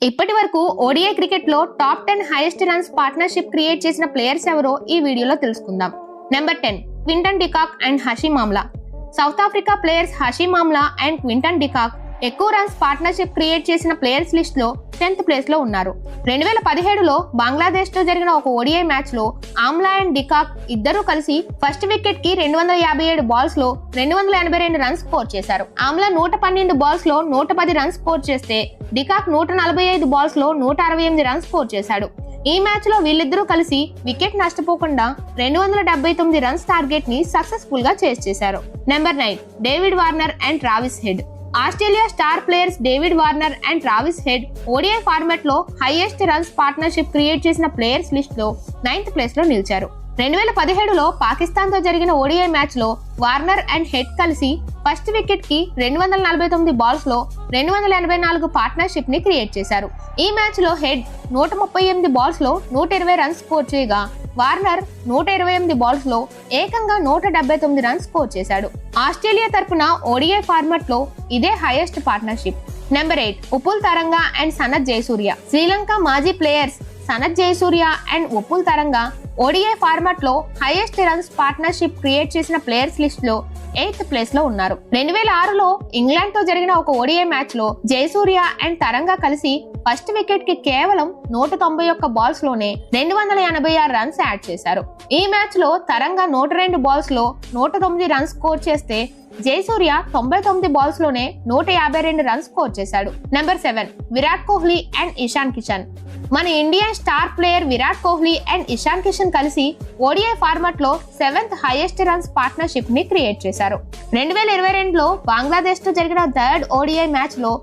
ఇప్పటి వరకు ODI cricket లో top 10 highest runs partnership create చేసిన ప్లేయర్స్ ఎవరో ఈ వీడియోలో తెలుసుకుందాం. Number 10 Quinton de Kock and Hashim Amla. South Africa players Hashim Amla and Quinton de Kock ఎక్కువ రన్స్ పార్ట్నర్షిప్ క్రియేట్ చేసిన ప్లేయర్స్ లిస్ట్ లో 10th ప్లేస్ లో ఉన్నారు. 2017లో బంగ్లాదేశ్ తో జరిగిన ఒక ఓడిఐ మ్యాచ్ లో ఆమ్లా అండ్ డికాక్ ఇద్దరూ కలిసి ఫస్ట్ వికెట్ కి 257 బాల్స్ లో 282 రన్స్ స్కోర్ చేశారు. ఆమ్లా 112 బాల్స్ లో 110 రన్స్ స్కోర్ చేస్తే డికాక్ 145 బాల్స్ లో 168 రన్స్ స్కోర్ చేశాడు. ఈ మ్యాచ్ లో వీళ్ళిద్దరూ కలిసి వికెట్ నష్టపోకుండా 279 రన్స్ టార్గెట్ ని సక్సెస్ఫుల్ గా చేస్ చేశారు. Number 9 David Warner and Travis head. Australia star players David Warner and Travis head ODI format లో హైయెస్ట్ రన్స్ పార్ట్నర్షిప్ క్రియేట్ చేసిన ప్లేయర్స్ లిస్ట్ లో 9th ప్లేస్ లో నిలిచారు. 2017లో పాకిస్తాన్ తో జరిగిన ఓడిఐ మ్యాచ్ లో వార్నర్ అండ్ హెడ్ కలిసి ఫస్ట్ వికెట్ కి 249 బాల్స్ లో 284 పార్ట్నర్షిప్ ని క్రియేట్ చేశారు. ఈ మ్యాచ్ లో హెడ్ 138 బాల్స్ లో 120 రన్స్ స్కోర్ చేయగా వార్నర్ 128 బాల్స్ లో ఏకంగా 179 రన్స్ స్కోర్ చేశాడు. ఆస్ట్రేలియా తరపున ఓడిఐ ఫార్మాట్ లో ఇదే highest partnership. Number 8 Upul Tharanga and Sanath Jayasuriya. Sri Lanka మాజీ players Sanath Jayasuriya and Upul Tharanga ODI format లో హైయెస్ట్ రన్స్ పార్ట్నర్షిప్ క్రియేట్ చేసిన ప్లేయర్స్ లిస్ట్ లో 8th ప్లేస్ లో ఉన్నారు. 2006లో ఇంగ్లాండ్ తో జరిగిన ఒక ఓడిఐ మ్యాచ్ లో జయసూర్య అండ్ తరంగా కలిసి ఫస్ట్ వికెట్ కి కేవలం 191 బాల్స్ లోనే 286 రన్స్ యాడ్ చేశారు. ఈ మ్యాచ్ లో తరంగా 102 బాల్స్ లో 109 రన్స్ స్కోర్ చేస్తే జయసూర్య 99 బాల్స్ లోనే 152 రన్స్ స్కోర్ చేశాడు. Number 7 Virat Kohli and Ishan Kishan. మన Indian star player Virat Kohli and Ishan Kishan కలిసి ఓడిఐ ఫార్మాట్ లో 7th హైయెస్ట్ రన్స్ పార్ట్నర్షిప్ ని క్రియేట్ చేశారు. 2022లో బంగ్లాదేశ్ తో జరిగిన 3rd ఓడిఐ మ్యాచ్ లో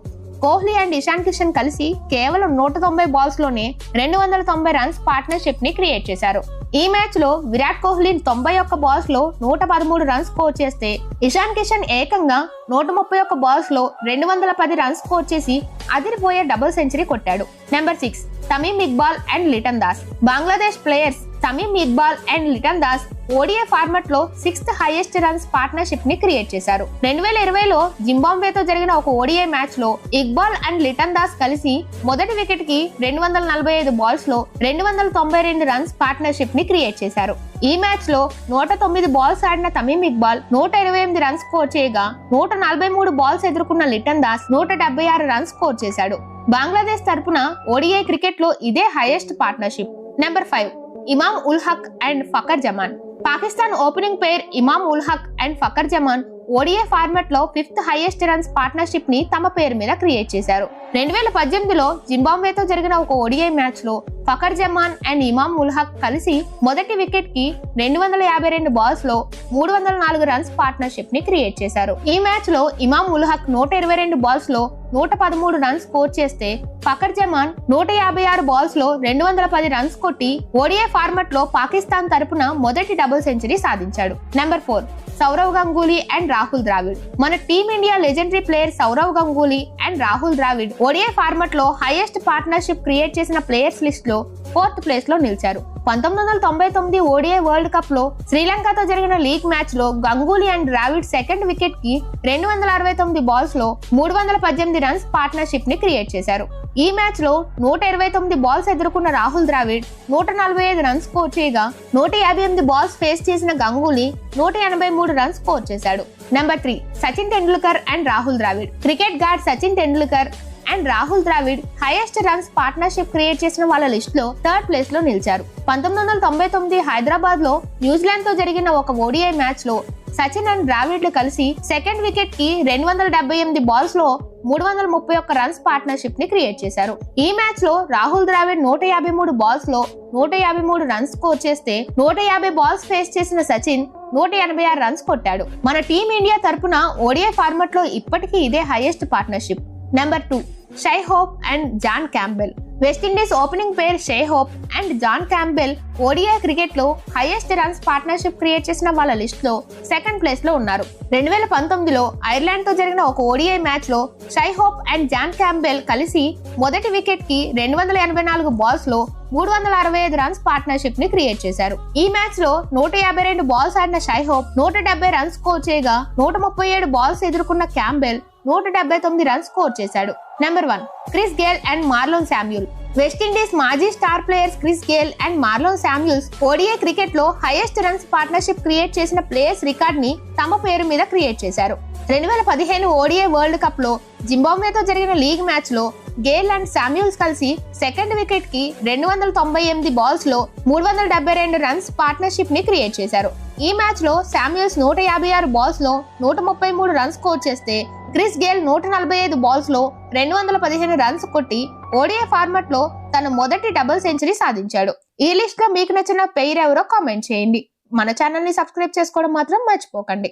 కోహ్లీ అండ్ ఇషాన్ కిషన్ కలిసి కేవలం 190 బాల్స్ లోనే 290 రన్స్ పార్ట్నర్షిప్ ని క్రియేట్ చేశారు. ఈ మ్యాచ్ లో విరాట్ కోహ్లీ 91 బాల్స్ లో 113 రన్స్ స్కోర్ చేస్తే ఇషాన్ కిషన్ ఏకంగా 131 బాల్స్ లో 210 రన్స్ స్కోర్ చేసి అదిరిపోయే డబుల్ సెంచరీ కొట్టాడు. Number 6 Tamim Iqbal and Liton Das. Bangladesh players Tamim Iqbal and Liton Das ODI format లో 6th హైయెస్ట్ రన్స్ పార్ట్నర్షిప్ ని క్రియేట్ చేశారు. 2020లో జింబాబ్వేతో జరిగిన ఒక ఓడిఐ మ్యాచ్ లో ఇక్బాల్ అండ్ లిటన్ దాస్ కలిసి మొదటి వికెట్ కి 245 బాల్స్ లో 292 రన్స్ పార్ట్నర్షిప్ ని క్రియేట్ చేశారు. ఈ మ్యాచ్ లో 109 బాల్స్ ఆడిన తమీమ్ ఇక్బాల్ 128 రన్స్ స్కోర్ చేయగా 143 బాల్స్ ఎదుర్కొన్న లిటన్ దాస్ 176 రన్స్ స్కోర్ చేశాడు. బంగ్లాదేశ్ తరపున ఓడిఐ క్రికెట్ లో ఇదే highest partnership. Number 5 Imam ul Haq and Fakhar Zaman. Pakistan opening pair Imam ul Haq and Fakhar Zaman ODI format లో 5th హైయెస్ట్ రన్స్ పార్ట్నర్షిప్ ని తమ పేరు మీద క్రియేట్ చేశారు. 2018లో జింబాబ్వేతో జరిగిన ఒక ఓడిఐ మ్యాచ్ లో ఫకర్ జమాన్ అండ్ ఇమామ్ ఉల్ హక్ కలిసి మొదటి వికెట్ కి 252 బాల్స్ లో 304 రన్స్ పార్ట్నర్షిప్ ని క్రియేట్ చేశారు. ఈ మ్యాచ్ లో ఇమామ్ ఉల్ హక్ 122 బాల్స్ లో 113 రన్స్ స్కోర్ చేస్తే ఫకర్ జమాన్ 156 బాల్స్ లో 210 రన్స్ కొట్టి ఓడిఐ ఫార్మాట్ లో పాకిస్తాన్ తరపున మొదటి డబుల్ సెంచరీ సాధించాడు. Number 4 Sourav Ganguly and Rahul Dravid. మన team India legendary player Sourav Ganguly and Rahul Dravid ODI format లో హైయెస్ట్ పార్ట్నర్షిప్ క్రియేట్ చేసిన ప్లేయర్స్ లిస్ట్ లో 4th ప్లేస్ లో నిలిచారు. 1999 ఓడిఐ వరల్డ్ కప్ లో శ్రీలంకతో జరిగిన లీగ్ మ్యాచ్ లో Ganguly and Dravid second wicket కి 269 బాల్స్ లో 318 రన్స్ పార్ట్నర్షిప్ ని క్రియేట్ చేశారు. ఈ మ్యాచ్ లో 129 బాల్స్ ఎదుర్కొన్న రాహుల్ ద్రావిడ్ 145 రన్స్ స్కోర్ చేయగా 158 బాల్స్ ఫేస్ చేసిన గంగూలీ 183 రన్స్ స్కోర్ చేశాడు. Number 3 Sachin Tendulkar and Rahul Dravid. Cricket God Sachin Tendulkar and Rahul Dravid highest runs partnership create చేసిన వాళ్ళ లిస్ట్ లో 3rd ప్లేస్ లో నిలిచారు. 1999 హైదరాబాద్ లో న్యూజిలాండ్ తో జరిగిన ఒక ఓడిఐ మ్యాచ్ లో సచిన్ అండ్ ద్రావిడ్లు కలిసి సెకండ్ వికెట్ కి 278 బాల్స్ లో 331 రన్స్ పార్ట్నర్షిప్ ని క్రియేట్ చేశారు. ఈ మ్యాచ్ లో రాహుల్ ద్రావిడ్ 153 బాల్స్ లో 153 రన్స్ స్కోర్ చేస్తే 150 బాల్స్ ఫేస్ చేసిన సచిన్ 186 రన్స్ కొట్టాడు. మన టీం ఇండియా తరపున ఓడిఐ ఫార్మాట్ లో ఇప్పటికీ ఇదే highest partnership. Number 2 Shai Hope and John Campbell. West Indies opening pair Shai Hope and John Campbell ODI cricket లో హైయెస్ట్ రన్స్ పార్ట్నర్షిప్ క్రియేట్ చేసిన వాళ్ళ లిస్ట్ లో 2nd ప్లేస్ లో ఉన్నారు. 2019లో ఐర్లాండ్ తో జరిగిన ఒక ఓడిఐ మ్యాచ్ లో Shai Hope and John Campbell కలిసి మొదటి వికెట్ కి 284 బాల్స్ లో 365 రన్స్ పార్ట్నర్షిప్ ని క్రియేట్ చేశారు. ఈ మ్యాచ్ లో 152 బాల్స్ ఆడిన షై హోప్ 170 రన్స్ స్కోర్ చేయగా 137 బాల్స్ ఎదుర్కొన్న క్యాంబెల్ 179 రన్స్ స్కోర్ చేశాడు. Number 1 Chris Gayle and Marlon Samuel. West Indies మాజీ star players Chris Gayle and Marlon Samuels ODI cricket లో హైయెస్ట్ రన్స్ పార్ట్నర్షిప్ క్రియేట్ చేసిన ప్లేయర్స్ రికార్డ్ ని తమ పేరు మీద క్రియేట్ చేశారు. 2015 ఓడిఐ వరల్డ్ కప్ లో జింబాబ్వేతో జరిగిన లీగ్ మ్యాచ్ లో గేల్ అండ్ శామ్యూల్స్ కలిసి సెకండ్ వికెట్ కి 298 బాల్స్ లో 372 రన్స్ పార్ట్నర్షిప్ ని క్రియేట్ చేశారు. ఈ మ్యాచ్ లో శామ్యూల్స్ 156 బాల్స్ లో 133 రన్స్ స్కోర్ చేస్తే క్రిస్ గేల్ 145 బాల్స్ లో 215 రన్స్ కొట్టి ఓడిఐ ఫార్మాట్ లో తన మొదటి డబుల్ సెంచరీ సాధించాడు. ఈ లిస్ట్ లో మీకు నచ్చిన పేరు ఎవరో కామెంట్ చేయండి. మన ఛానల్ ని సబ్స్క్రైబ్ చేసుకోవడం మాత్రం మర్చిపోకండి.